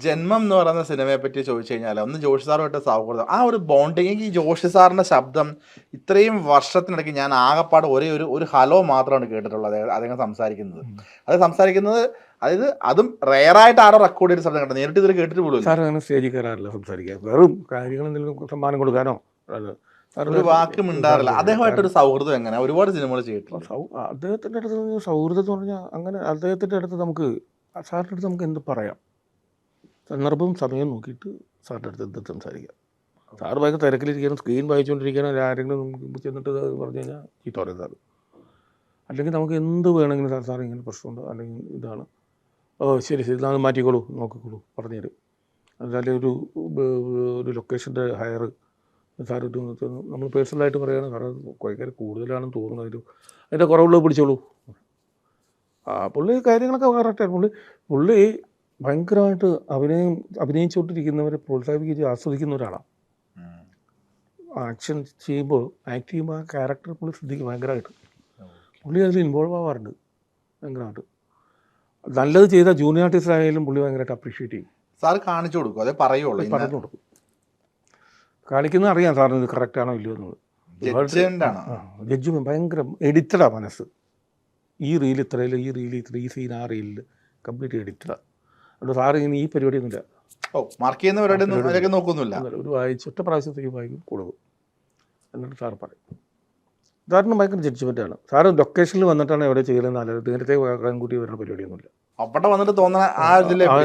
ജന്മം എന്ന് പറയുന്ന സിനിമയെ പറ്റി ചോദിച്ചു കഴിഞ്ഞാൽ ഒന്ന് ജോഷി സാറുമായിട്ട് സൗഹൃദം ആ ഒരു ബോണ്ടിങ് ഈ ജോഷി സാറിന്റെ ശബ്ദം ഇത്രയും വർഷത്തിനിടയ്ക്ക് ഞാൻ ആകപ്പാട് ഒരേ ഒരു ഹലോ മാത്രമാണ് കേട്ടിട്ടുള്ളത് അദ്ദേഹം സംസാരിക്കുന്നത്. അത് സംസാരിക്കുന്നത് അതായത് അതും റെയറായിട്ട് ആരോ റെക്കോർഡ് ചെയ്ത ശബ്ദം കേട്ടോ, നേരിട്ട് ഇതിൽ കേട്ടിട്ട് പോലും സാർ അങ്ങനെ സ്റ്റേജിൽ കയറാറില്ല, സംസാരിക്കാൻ വെറും കാര്യങ്ങൾ എന്തെങ്കിലും സമ്മാനം കൊടുക്കാനോ ഒരു വാക്ക് മിണ്ടാറില്ല. അദ്ദേഹമായിട്ടൊരു സൗഹൃദം എങ്ങനെ ഒരുപാട് സിനിമകൾ ചെയ്തിട്ടുണ്ട്. അദ്ദേഹത്തിൻ്റെ അടുത്ത് സൗഹൃദം എന്ന് പറഞ്ഞാൽ അങ്ങനെ അദ്ദേഹത്തിൻ്റെ അടുത്ത് നമുക്ക് സാറിൻ്റെ അടുത്ത് നമുക്ക് എന്ത് പറയാം, സന്ദർഭവും സമയം നോക്കിയിട്ട് സാറിൻ്റെ അടുത്ത് എന്ത് സംസാരിക്കാം. സാറ് ഭയങ്കര തിരക്കിലിരിക്കണം, സ്ക്രീൻ വായിച്ചുകൊണ്ടിരിക്കണം, ആരെങ്കിലും നമുക്ക് ചെന്നിട്ട് പറഞ്ഞു കഴിഞ്ഞാൽ ചീത്ത പറയും സാറ്. അല്ലെങ്കിൽ നമുക്ക് എന്ത് വേണമെങ്കിലും സാർ ഇങ്ങനെ പ്രശ്നമുണ്ട് അല്ലെങ്കിൽ ഇതാണ്, ശരി ശരി അത് മാറ്റിക്കോളൂ നോക്കിക്കോളൂ പറഞ്ഞു തരും. അതല്ലെങ്കിൽ ഒരു ലൊക്കേഷൻ്റെ ഹയർ സാർ നമ്മൾ പേഴ്സണലായിട്ട് പറയുകയാണ്, സാറ് ഭയങ്കര കൂടുതലാണെന്ന് തോന്നുന്നു, അതിൻ്റെ കുറവുള്ളത് പിടിച്ചോളൂ. പുള്ളി കാര്യങ്ങളൊക്കെ കറക്റ്റാണ്. പുള്ളി ഭയങ്കരമായിട്ട് അഭിനയിച്ചുകൊണ്ടിരിക്കുന്നവരെ പ്രോത്സാഹിപ്പിച്ച് ആസ്വദിക്കുന്ന ഒരാളാണ്. ആക്ഷൻ ചെയ്യുമ്പോൾ ആക്ട് ചെയ്യുമ്പോൾ ആ ക്യാരക്ടർ പുള്ളി ശ്രദ്ധിക്കും ഭയങ്കരമായിട്ട്. പുള്ളി അതിൽ ഇൻവോൾവ് ആവാറുണ്ട് ഭയങ്കരമായിട്ട്. നല്ലത് ചെയ്ത ജൂനിയർ ആർട്ടിസ്റ്റ് ആയാലും പുള്ളി ഭയങ്കരമായിട്ട് അപ്രീഷിയേറ്റ് ചെയ്യും. സാർ കാണിച്ചു കൊടുക്കും, അതേ പറയുള്ളൂ, പറഞ്ഞു കൊടുക്കും. കാണിക്കുന്നത് അറിയാം സാറിന് ഇത് കറക്റ്റാണോ ഇല്ലയോ എന്നുള്ളത്. ജഡ്ജ്മെൻറ്റ് ഭയങ്കര എഡിറ്റഡാണ് മനസ്സ്. ഈ റീൽ ഇത്രയിൽ, ഈ റീൽ ഇത്ര, ഈ സീൻ ആ റീലിൽ കംപ്ലീറ്റ് എഡിറ്റഡാണ്. അതുകൊണ്ട് സാറ് ഇങ്ങനെ ഈ പരിപാടിയൊന്നുമില്ല, മാർക്ക് ചെയ്യുന്നവരുടെ നോക്കുന്നില്ല. ഒരു ഒറ്റ പ്രാവശ്യത്തേക്ക് വായിക്കും കൊടുക്കും, എന്നിട്ട് സാറ് പറയും. സാറിന് ഭയങ്കര ജഡ്ജ്മെൻറ്റാണ്. സാറ് ലൊക്കേഷനിൽ വന്നിട്ടാണ് എവിടെ ചെയ്യലെന്ന് ആലോചിച്ച് നേരത്തെ കൂട്ടി വരുന്ന പരിപാടിയൊന്നുമില്ല. അവിടെ വന്നിട്ട് തോന്നുന്ന ആ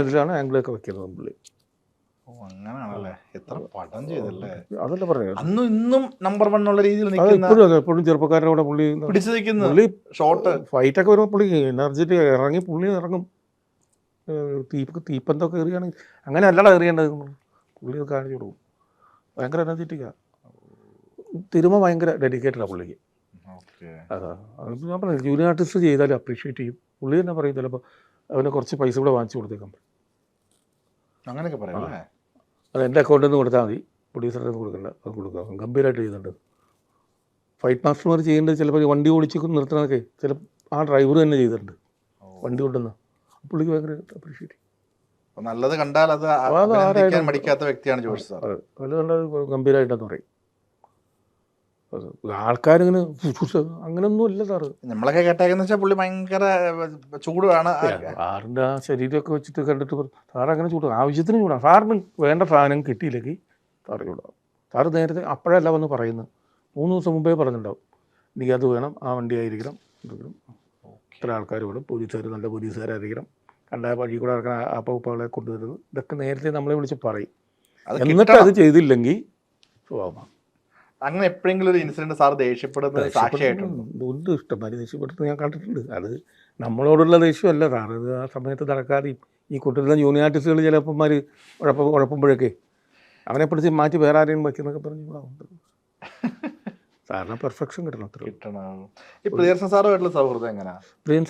ഇതിലാണ് ആംഗിളൊക്കെ വെക്കുന്നത് പുള്ളി. അങ്ങനെയാണല്ലേ, എത്ര പടം ചെയ്തല്ലേ. അതല്ല പറയാം, അന്നും ഇന്നും നമ്പർ 1 ഉള്ള രീതിയിൽ എപ്പോഴും ചെറുപ്പക്കാരുടെ കൂടെ പുള്ളി പിടിച്ചു നിൽക്കുന്നു. പുള്ളി ഷോട്ട് ഫൈറ്റൊക്കെ വരുമ്പോൾ പുള്ളി എനർജറ്റിക് ഇറങ്ങി പുള്ളി ഇറങ്ങും. തീപ്പന്തൊക്കെ എറിയുകയാണെങ്കിൽ അങ്ങനെ അല്ലടാ എറിയേണ്ടത്, പുള്ളി കാണിച്ചു കൊടുക്കും. ഭയങ്കര എനർജറ്റിക്കാണ്. തിരുമ ഭയങ്കര ഡെഡിക്കേറ്റഡാണ് പുള്ളിക്ക്. അതാ ഞാൻ പറഞ്ഞു, ജൂനിയർ ആർട്ടിസ്റ്റ് ചെയ്താലും അപ്രീഷിയേറ്റ് ചെയ്യും. പുള്ളി തന്നെ പറയും ചിലപ്പോൾ അവന് കുറച്ച് പൈസ കൂടെ വാങ്ങിച്ചു കൊടുത്തേക്കാൻ. അങ്ങനെയൊക്കെ പറയാം. അത് എൻ്റെ അക്കൗണ്ടിൽ നിന്ന് കൊടുത്താൽ മതി, പ്രൊഡ്യൂസറിന് കൊടുക്കണ്ട, അത് കൊടുക്കുക. ഗംഭീരമായിട്ട് ചെയ്യുന്നുണ്ട്. ഫൈറ്റ് മാസ്റ്റർമാർ ചെയ്യേണ്ടത് ചിലപ്പോൾ വണ്ടി ഓടിച്ച് നിർത്തണതൊക്കെ ചിലപ്പോൾ ആ ഡ്രൈവർ തന്നെ ചെയ്തിട്ടുണ്ട്, വണ്ടി കൊണ്ടുവന്ന്. പുള്ളിക്ക് ഭയങ്കര അപ്രീഷിയേറ്റ് ചെയ്യും. നല്ലത് കണ്ടാൽ അത് മടിക്കാത്ത വ്യക്തിയാണ് ജോഷി സാർ. അത് കണ്ടാൽ ഗംഭീരമായിട്ടെന്ന് പറയും. ആൾക്കാരിങ്ങനെ അങ്ങനെയൊന്നും ഇല്ല സാറ്. നമ്മളൊക്കെ കേട്ടേക്കെന്ന് വെച്ചാൽ പുള്ളി ഭയങ്കര ചൂടാണ്. സാറിൻ്റെ ആ ശരീരമൊക്കെ വെച്ചിട്ട് കണ്ടിട്ട് സാറ് അങ്ങനെ ചൂടാണ്, ആവശ്യത്തിന് ചൂടാണ്. സാറിന് വേണ്ട സാധനം കിട്ടിയില്ലെങ്കിൽ സാറ് ചൂടാവും. സാറ് നേരത്തെ അപ്പോഴല്ല വന്ന് പറയുന്നത്, 3 ദിവസം മുമ്പേ പറഞ്ഞിട്ടുണ്ടാവും, എനിക്കത് വേണം, ആ വണ്ടി ആയിരിക്കണം, ഇത്ര ആൾക്കാർ വേണം, പോലീസുകാർ നല്ല പോലീസുകാരായിരിക്കണം, കണ്ട വഴി കൂടെ ഇറക്കാൻ അപ്പളെ കൊണ്ടുവരുന്നത്, ഇതൊക്കെ നേരത്തെ നമ്മളെ വിളിച്ച് പറയും. എന്നിട്ട് അത് ചെയ്തില്ലെങ്കിൽ സ്വഭാവമാണ്. അങ്ങനെ എപ്പോഴെങ്കിലും ഒരു ഇൻസിഡന്റ് സാർ ദേഷ്യപ്പെടുന്നത് സാക്ഷിയായിട്ടുണ്ട്? ഉണ്ട്, ഇഷ്ടംമാതിരി ദേഷ്യപ്പെടുന്നത് ഞാൻ കണ്ടിട്ടുണ്ട്. അത് നമ്മളോടുള്ള ദേഷ്യമല്ല സാറ്, അത് ആ സമയത്ത് നടക്കാതെയും ഈ കുട്ടികളുടെ ജൂനിയർ ആർട്ടിസ്റ്റുകൾ ചിലപ്പന്മാർ കുഴപ്പുമ്പോഴൊക്കെ അവനെ പിടിച്ച് മാറ്റി വേറെ ആരെയും വയ്ക്കുന്നൊക്കെ പറഞ്ഞു. സാറിന് പെർഫെക്ഷൻ കിട്ടണം. ഈ പ്രിയദർശൻ സാറുമായിട്ടുള്ള സൗഹൃദം എങ്ങനെയാണ്? പ്രിയൻ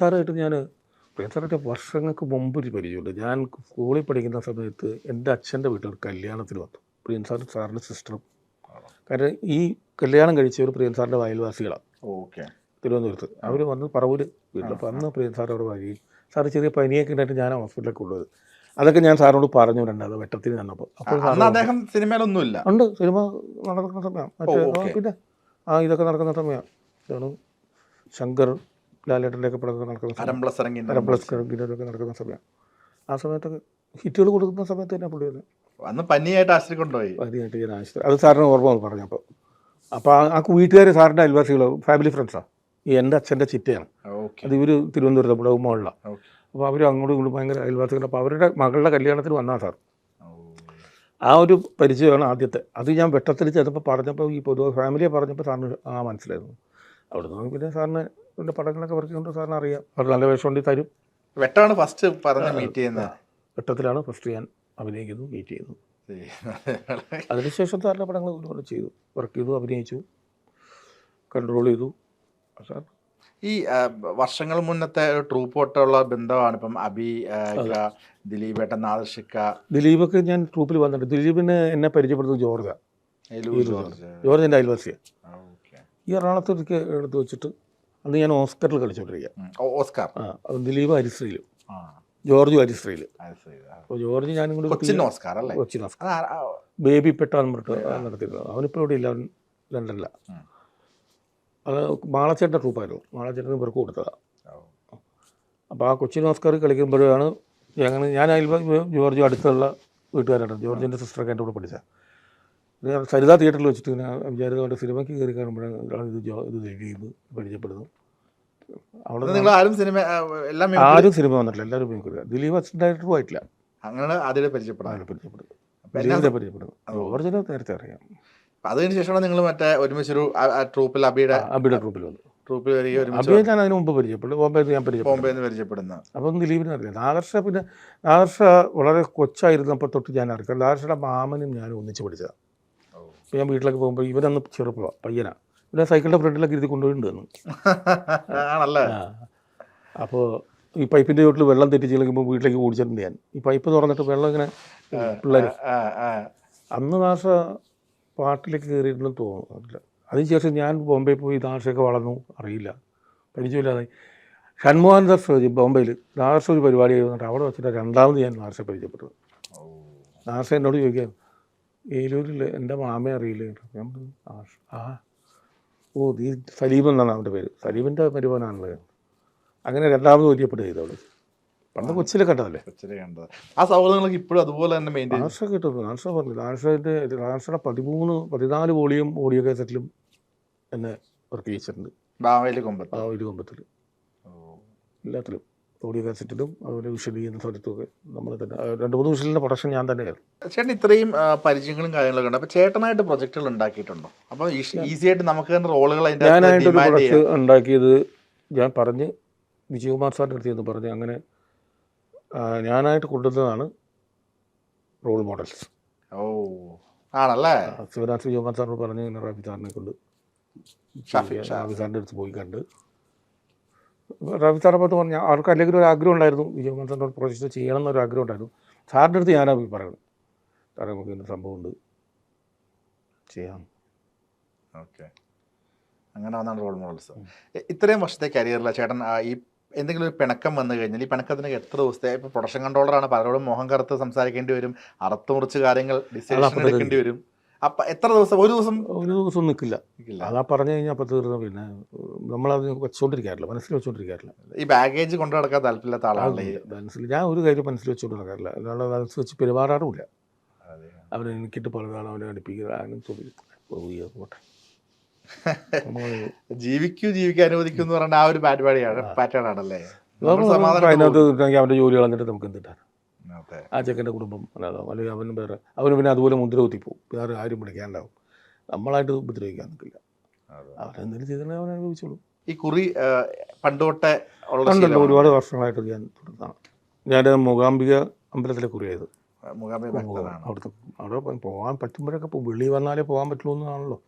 സാറായിട്ട് വർഷങ്ങൾക്ക് മുമ്പ് ഒരു പരിചയമുണ്ട്. ഞാൻ സ്കൂളിൽ പഠിക്കുന്ന സമയത്ത് എൻ്റെ അച്ഛൻ്റെ വീട്ടിൽ ഒരു കല്യാണത്തിന് വന്നു. പ്രിയൻ സാറിൻ്റെ സിസ്റ്ററും. കാരണം ഈ കല്യാണം കഴിച്ചവർ പ്രിയൻ സാറിൻ്റെ അയൽവാസികളാണ് തിരുവനന്തപുരത്ത്. അവർ വന്ന് പറവൂർ വീട്ടിൽ. അപ്പോൾ അന്ന് പ്രിയൻ സാർ അവിടെ വരികയും സാറ് ചെറിയ പനിയൊക്കെ ഉണ്ടായിട്ട് ഞാൻ ഹോസ്പിറ്റലിലേക്ക് കൊണ്ടുപോയത്. അതൊക്കെ ഞാൻ സാറിനോട് പറഞ്ഞിട്ടുണ്ട്, അത് വെട്ടത്തിന് തന്നപ്പോൾ. അപ്പോൾ അദ്ദേഹം സിനിമയിലൊന്നുമില്ല, ഉണ്ട്, സിനിമ നടക്കുന്ന സമയം. പിന്നെ ഇതൊക്കെ നടക്കുന്ന സമയമാണ്. ഇതാണ് ശങ്കർ ലാലേട്ടൻ്റെ ഒക്കെ പടമൊക്കെ നടക്കുന്ന അരംപ്ലസ്കരങ്കിലൊക്കെ നടക്കുന്ന സമയം. ആ സമയത്തൊക്കെ ഹിറ്റുകൾ കൊടുക്കുന്ന സമയത്ത് തന്നെ പുള്ളി വന്ന് അന്ന് പനിയായിട്ട് ആശുപത്രി കൊണ്ടുപോയി. പനിയായിട്ട് ഞാൻ ആശുപത്രി, അത് സാറിന് ഓർമ്മ പറഞ്ഞപ്പോൾ. അപ്പോൾ ആ വീട്ടുകാർ സാറിൻ്റെ അയൽവാസികളോ ഫാമിലി ഫ്രണ്ട്സാണ്. ഈ എൻ്റെ അച്ഛൻ്റെ ചിറ്റയാണ്. അത് ഇവർ തിരുവനന്തപുരത്ത് ഇവിടെ മുകളിലാണ്. അപ്പോൾ അവർ അങ്ങോട്ടും ഇങ്ങോട്ടും ഭയങ്കര അയൽവാസികൾ. അപ്പോൾ അവരുടെ മകളുടെ കല്യാണത്തിന് വന്നാൽ സാർ ആ ഒരു പരിചയമാണ് ആദ്യത്തെ. അത് ഞാൻ വെട്ടത്തിൽ ചെന്നപ്പോൾ പറഞ്ഞപ്പോൾ ഈ പൊതുവെ ഫാമിലിയെ പറഞ്ഞപ്പോൾ സാറിന് മനസ്സിലായിരുന്നു. അവിടെ നിന്ന് പിന്നെ സാറിന് എൻ്റെ പടങ്ങളൊക്കെ വരച്ചുകൊണ്ട് സാറിന് അറിയാം. അവർ നല്ല വേഷം കൊണ്ട് തരും. വെട്ടമാണ് ഫസ്റ്റ് പറഞ്ഞ് മീറ്റ് ചെയ്യുന്നത്. വെട്ടത്തിലാണ് ഫസ്റ്റ് ഞാൻ അഭിനയിക്കുന്നു, മീറ്റ് ചെയ്യുന്നു. അതിനുശേഷം സാറിൻ്റെ പടങ്ങൾ ഒരുപാട് ചെയ്തു, വർക്ക് ചെയ്തു, അഭിനയിച്ചു, കൺട്രോൾ ചെയ്തു. സാർ ഈ വർഷങ്ങൾ മുന്നത്തെ ഒരു ട്രൂപ്പോട്ടുള്ള ബന്ധമാണ് ഇപ്പം ദിലീപേട്ടൻ, നാദർഷിക്ക. ദിലീപൊക്കെ ഞാൻ ട്രൂപ്പിൽ വന്നിട്ടുണ്ട്. ദിലീപിനെ എന്നെ പരിചയപ്പെടുന്നത് ജോർജ് എൻ്റെ അയൽവാസിയാണ്. ഈ എറണാകുളത്തൊക്കെ എടുത്ത് വെച്ചിട്ട് അന്ന് ഞാൻ ഓസ്കറിൽ കളിച്ചുകൊണ്ടിരിക്കുക. ഓസ്കാർ ദിലീപ് ഹരിശ്രീയിലും. ജോർജ് വാരിസ്ട്രിയിൽ. അത് ശരി. ആ. അപ്പോൾ ജോർജ് ഞാനും കൂടി കൊച്ചിൻ ഓസ്കാർ അല്ലേ? കൊച്ചിൻ ഓസ്കാർ അത് ബേബി പെട്ടാന്ന് പറഞ്ഞിട്ട് നടത്തിയിരുന്നു. അവനിപ്പോൾ ഇവിടെ ഇല്ല, അവൻ ലണ്ടനിലാണ്. ഉം. അത് മാളച്ചേട്ടൻ്റെ ട്രൂപ്പായിരുന്നു. മാളച്ചേട്ടന് ഇവർക്ക് കൊടുത്തതാണ്. ഓ. അപ്പോൾ ആ കൊച്ചിൻ ഓസ്കാർ കളിക്കുമ്പോഴാണ് ഞാൻ അതിൽ ജോർജ് അടുത്തുള്ള വീട്ടുകാരാണ്. ജോർജിൻ്റെ സിസ്റ്ററൊക്കെ എൻ്റെ കൂടെ പഠിച്ചത്. സരിത തിയേറ്ററിൽ വെച്ചിട്ട് ഇങ്ങനെ വിചാരിതമായിട്ട് സിനിമയ്ക്ക് കയറി കാണുമ്പോഴാണ് ഇത് ദിലീപ് പരിചയപ്പെടുന്നു. അവിടെ നിങ്ങൾ ആരും സിനിമ എല്ലാം ആരും സിനിമ വന്നിട്ടില്ല, എല്ലാവരും മിമിക്രി. ദിലീപ് അസിസ്റ്റന്റ് ഡയറക്ടറും ആയിട്ടില്ല. അങ്ങനെ അതിനെ പരിചയപ്പെടാൻ പരിചയപ്പെടുന്നു. ദിലീപിനെ പരിചയപ്പെടുന്നു. ജോർജിനെ നേരത്തെ അറിയാം. അതിന് ശേഷമാണ് നിങ്ങൾ മറ്റേ ഒരുമിച്ചൊരു ട്രൂപ്പിൽ അബിയുടെ ട്രൂപ്പിൽ വന്നു. ട്രൂപ്പിൽ വരികയും ഒരുമിച്ച് അബിയെ ഞാൻ അതിന് മുമ്പ് പരിചയപ്പെട്ടു. ബോംബെയിൽ ഞാൻ ബോംബെന്ന് പരിചയപ്പെടുന്ന. അപ്പം ദിലീപിനെ അറിയാം. നാദർഷ പിന്നെ നാദർഷ വളരെ കൊച്ചായിരുന്നപ്പോൾ തൊട്ട് ഞാൻ അറിയാം. നാദർഷയുടെ മാമനും ഞാനും ഒന്നിച്ച് പഠിച്ചതാണ്. അപ്പോൾ ഞാൻ വീട്ടിലൊക്കെ പോകുമ്പോൾ ഇവനന്ന് ചെറുപ്പമാണ്, പയ്യനാണ്. ഇവിടെ സൈക്കിളിൻ്റെ ഫ്രണ്ടിലൊക്കെ ഇരുത്തി കൊണ്ടുപോയിട്ടുണ്ട്. ആണല്ലേ? അപ്പോൾ ഈ പൈപ്പിൻ്റെ ചോട്ടിൽ വെള്ളം തെറ്റിച്ച് കളിക്കുമ്പോൾ വീട്ടിലേക്ക് ഓടിച്ചിട്ടുണ്ട് ഞാൻ. ഈ പൈപ്പ് തുറന്നിട്ട് വെള്ളം ഇങ്ങനെ പിള്ളേർ. അന്ന് ദാസ പാട്ടിലേക്ക് കയറിയിട്ടുണ്ടെന്ന് തോന്നുന്നില്ല. അതിനുശേഷം ഞാൻ ബോംബെ പോയി ദാസയൊക്കെ വളർന്നു, അറിയില്ല, പരിചയമില്ലാതെ. ഷൺമോഹൻ ദാസ് ബോംബെയിൽ ദാസ ഒരു പരിപാടി വന്നിട്ട് അവിടെ വെച്ചിട്ട് രണ്ടാമത് ഞാൻ ദാസയെ പരിചയപ്പെട്ടത്. ദാസ എന്നോട് ചോദിക്കാം, ഏലൂരിൽ എൻ്റെ മാമയെ അറിയില്ല. ഞാൻ പറഞ്ഞു, ഓ നീ സലീം എന്നാണ് അവൻ്റെ പേര്, സലീമിൻ്റെ പരിപാടിയാണല്ലോ. അങ്ങനെ രണ്ടാമത് പരിചയപ്പെടുക ചെയ്തവള്. പണ്ട് കൊച്ചിലെ കണ്ടതല്ലേ. കൊച്ചിലെ കണ്ടത്. ആ സൗഹൃദങ്ങൾക്ക് ഇപ്പോഴും അതുപോലെ തന്നെ മെയിൻറ്റെയിൻ. നാൻഷ കിട്ടുന്നു. നാൻഷ പറഞ്ഞു, നാൻഷയുടെ 14 വോളിയം ഓഡിയോ കാസറ്റിലും എന്നെ വർക്ക് ചെയ്യിച്ചിട്ടുണ്ട്. ബാവയില് കൊമ്പത്ത്. ബാവയില് കൊമ്പത്തിൽ എല്ലാത്തിലും ഓഡിയോ കാസറ്റിലും അതുപോലെ വിഷ്വൽ ചെയ്യുന്ന സ്ഥലത്തുമൊക്കെ നമ്മൾ തന്നെ 2-3 വിഷ്വലിൻ്റെ പ്രൊഡക്ഷൻ ഞാൻ തന്നെയായിരുന്നു. ചേട്ടൻ ഇത്രയും പരിചയങ്ങളും കാര്യങ്ങളൊക്കെ ഉണ്ട്. അപ്പോൾ ചേട്ടനായിട്ട് പ്രൊജക്റ്റുകൾ ഉണ്ടാക്കിയിട്ടുണ്ടോ? അപ്പോൾ ഈസി ആയിട്ട് നമുക്ക് തന്നെ റോളുകൾ ഞാനായിട്ടൊരു പ്രൊഡക്റ്റ് ഉണ്ടാക്കിയത് ഞാൻ പറഞ്ഞ് വിജയകുമാർ സാറിൻ്റെ അടുത്ത് എന്ന് പറഞ്ഞ് അങ്ങനെ ഞാനായിട്ട് കൊണ്ടുവന്നതാണ് റോൾ മോഡൽസ്. ഓ ആണല്ലേ? ശിവരാജ് വിജയകുമാർ സാറിനോട് പറഞ്ഞ് ഇങ്ങനെ റാഫി സാറിനെ കൊണ്ട് റാഫി സാറിൻ്റെ അടുത്ത് പോയി കണ്ട് റാഫി സാറെ പത്ത് പറഞ്ഞാൽ അവർക്ക് അല്ലെങ്കിൽ ഒരു ആഗ്രഹം ഉണ്ടായിരുന്നു, വിജയകുമാർ സാറിൻ്റെ പ്രൊജക്റ്റ് ചെയ്യണം എന്നൊരു ആഗ്രഹം ഉണ്ടായിരുന്നു. സാറിൻ്റെ അടുത്ത് ഞാനാ പോയി പറയുന്നത്, സാറേ നമുക്ക് ഇങ്ങനെ സംഭവമുണ്ട്, ചെയ്യാം. ഓക്കെ, അങ്ങനെ വന്നാണ് റോൾ മോഡൽസ്. ഇത്രയും വർഷത്തെ കരിയറിൽ ചേട്ടൻ ഈ എന്തെങ്കിലും ഒരു പിണക്കം വന്നു കഴിഞ്ഞാൽ ഈ പിണക്കത്തിനൊക്കെ എത്ര ദിവസത്തെ? ഇപ്പോൾ പ്രൊഡക്ഷൻ കൺട്രോളറാണ്, പലരോടും മുഖം കറുത്ത് സംസാരിക്കേണ്ടി വരും, അറുത്ത് മുറിച്ച് കാര്യങ്ങൾ ഡിസിഷൻ എടുക്കേണ്ടി വരും. അപ്പം എത്ര ദിവസം? ഒരു ദിവസം നിൽക്കില്ല. അതാ പറഞ്ഞു കഴിഞ്ഞാൽ അപ്പം തീർന്നു. പിന്നെ നമ്മളത് വെച്ചുകൊണ്ടിരിക്കാറില്ല, മനസ്സിൽ വെച്ചുകൊണ്ടിരിക്കാറില്ല. ഈ ബാഗേജ് കൊണ്ടു നടക്കാൻ താല്പര്യമില്ലാത്ത ആളാണ്. മനസ്സിൽ ഞാൻ ഒരു കാര്യം മനസ്സിൽ വെച്ചുകൊണ്ട് നടക്കാറില്ല, അല്ലാതെ മനസ്സിൽ വെച്ച് പെരുമാറാറുമില്ല. അവനെ എനിക്കിട്ട് പലതാണ് അവനെ അടുപ്പിക്കുക, അങ്ങനെ പോട്ടെ. ജീവിക്കാൻ അനുവദിക്കും എന്ന് പറഞ്ഞാൽ ആ ഒരു പരിപാടിയാണ്, പാറ്റേൺ ആണല്ലേ. അതിനകത്ത് അവൻ്റെ ജോലി കളഞ്ഞിട്ട് നമുക്ക് എന്തിട്ടാണ്? ആ ചെക്കൻ്റെ കുടുംബം അല്ലെങ്കിൽ അവനും വേറെ, അവന് പിന്നെ അതുപോലെ മുദ്ര കുത്തിപ്പോവും, വേറെ ആരും വിളിക്കാണ്ടാവും. നമ്മളായിട്ട് ഉപദ്രവിക്കാൻ നിൽക്കില്ല. അവരെന്തെങ്കിലും ചെയ്തിട്ടുണ്ടെങ്കിൽ അവനെ അനുഭവിച്ചോളൂ. ഈ കുറി പണ്ടോട്ടെ ഒരുപാട് വർഷങ്ങളായിട്ട് ഞാൻ തുടർന്നതാണ്. ഞാൻ മൂകാംബിക അമ്പലത്തിലെ കുറിയായത്. അവിടെ പോകാൻ പറ്റുമ്പോഴൊക്കെ വെളി വന്നാലേ പോകാൻ പറ്റുള്ളൂ എന്നാണല്ലോ.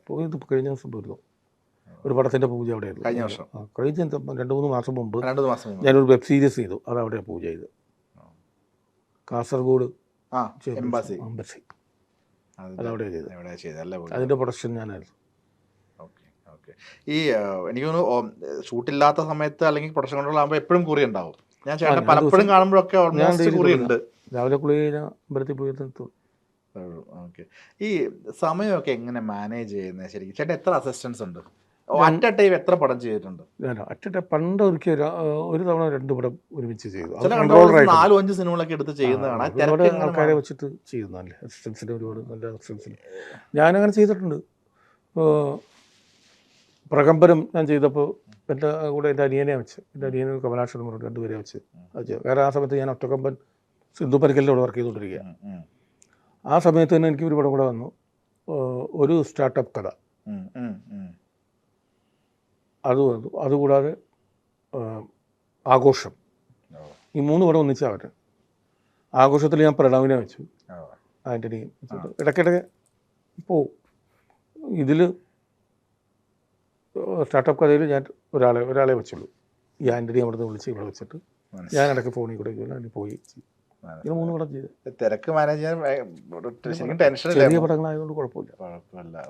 പോയത് കഴിഞ്ഞ ദിവസം പോയിരുന്നു, ഒരു പടത്തിൻ്റെ പൂജ അവിടെയായിരുന്നു. കഴിഞ്ഞ 2-3 മാസം മുമ്പ് ഞാനൊരു വെബ് സീരീസ് ചെയ്തു, അത് അവിടെ പൂജ ചെയ്ത്. കാസർഗോഡ് എംബസി അതവിടെ ചെയ്തത്, അതിൻ്റെ പ്രൊഡക്ഷൻ ഞാനായിരുന്നു. ഈ എനിക്ക് തോന്നുന്നു ഷൂട്ടില്ലാത്ത സമയത്ത് അല്ലെങ്കിൽ പ്രൊഡക്ഷൻ കൺട്രോൾ ആകുമ്പോൾ എപ്പോഴും കുറി ഉണ്ടാവും. ഞാൻ ചേട്ടൻ പലപ്പോഴും കാണുമ്പോഴൊക്കെ കുറി ഉണ്ട്. രാവിലെ കുളി കഴിഞ്ഞാൽ അമ്പലത്തിൽ പോയി. ഓക്കെ, ഈ സമയമൊക്കെ എങ്ങനെ മാനേജ് ചെയ്യുന്നത് ശരിക്കും? ചേട്ടൻ എത്ര അസിസ്റ്റൻസ് ഉണ്ട്? അറ്റ് എ ടൈം എത്ര പടം ചെയ്തിട്ടുണ്ട്? പണ്ട് ഒരു തവണ 2 പടം ഒരുമിച്ച് ചെയ്തു. 4-5 സിനിമകളൊക്കെ എടുത്ത് ചെയ്യുന്നതാണ്. ആൾക്കാരെ വെച്ചിട്ട് ചെയ്യുന്നതല്ലേ, അസിസ്റ്റൻസിന് ഒരുപാട് നല്ല അസിസ്റ്റൻസിന് ഞാനങ്ങനെ ചെയ്തിട്ടുണ്ട്. പ്രകമ്പനം ഞാൻ ചെയ്തപ്പോൾ എൻ്റെ കൂടെ എൻ്റെ അനിയനെ വെച്ച്, എൻ്റെ അനിയനും കമലാക്ഷനും പറഞ്ഞു 2 പേരെ വെച്ച് അത്. വേറെ ആ സമയത്ത് ഞാൻ ഒറ്റക്കമ്പൻ സിന്ധു പനിക്കലിൻ്റെ കൂടെ വർക്ക് ചെയ്തുകൊണ്ടിരിക്കുക. ആ സമയത്ത് തന്നെ എനിക്ക് ഒരു പടം കൂടെ വന്നു, ഒരു സ്റ്റാർട്ടപ്പ് കഥ, അത് വന്നു. അതുകൂടാതെ ആഘോഷം, ഈ 3 പടം ഒന്നിച്ചാവട്ടെ. ആഘോഷത്തിൽ ഞാൻ പ്രണവിനെ വെച്ചു, ആൻ്റണി ഇടയ്ക്കിടയ്ക്ക് പോവും. ഇതിൽ സ്റ്റാർട്ടപ്പ് കഥയിൽ ഞാൻ ഒരാളെ വെച്ചുള്ളൂ, ഈ ആൻ്റണി അവിടുന്ന് വിളിച്ച് ഇവിടെ വെച്ചിട്ട് ഞാൻ ഇടയ്ക്ക് ഫോണിൽ കൂടെ പോയി 3 പടം ചെയ്ത്. തിരക്ക് മാനേജ് ചെയ്യാൻ ചെറിയ പടങ്ങളായതുകൊണ്ട് കുഴപ്പമില്ല.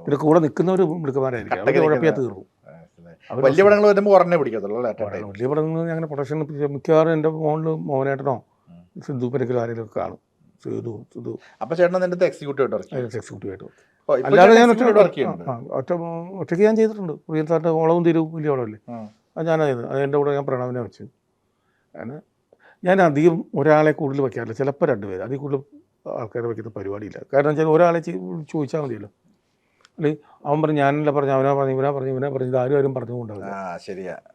പിന്നെ കൂടെ നിൽക്കുന്നവർ മിടുക്കന്മാരായിരിക്കും, അവർ കുഴപ്പമില്ല, തീർന്നു. അവർ വലിയ പടങ്ങൾ വരുമ്പോൾ ഉടനെ പിടിക്കത്തുള്ളൂ അല്ലേ ടൈം? വലിയ പടങ്ങൾ അങ്ങനെ പ്രൊഡക്ഷൻ മിക്കവാറും എൻ്റെ ഫോണിൽ മോഹനേട്ടനോ സിദ്ധു പരക്കൽ ആരെങ്കിലും കാണും. സിദ്ധു അപ്പൊ ചേട്ടൻ നിന്റെ അടുത്ത് എക്സിക്യൂട്ടീവ് വർക്ക് എക്സിക്യൂട്ടീവായിട്ട് ഓ, ഇപ്പൊ അല്ലാതെ ചേട്ടൻ ഞാൻ executive work ചെയ്യുന്നുണ്ട്. ഒറ്റയ്ക്ക് ഞാൻ ചെയ്തിട്ടുണ്ട്. പ്രിയൻ സാറിൻ്റെ ഓളവും തിരുവും വലിയ ഓളമല്ലേ, അത് ഞാനായിരുന്നു. അത് എൻ്റെ കൂടെ ഞാൻ പ്രണവിനെ വെച്ചു. അങ്ങനെ ഞാൻ അധികം ഒരാളെ കൂടുതൽ വയ്ക്കാറില്ല, ചിലപ്പോൾ 2 പേര്, അതിൽ കൂടുതൽ ആൾക്കാരെ വയ്ക്കുന്ന പരിപാടിയില്ല. കാരണം വെച്ചാൽ ഒരാളെ ചോദിച്ചാൽ മതിയല്ലോ. അല്ലെങ്കിൽ അവൻ പറഞ്ഞു ഞാനല്ല പറഞ്ഞു, അവനാ പറഞ്ഞു, ഇവനാ പറഞ്ഞു, ഇത് ആരും പറഞ്ഞുകൊണ്ടാവില്ല. ശരിയാ.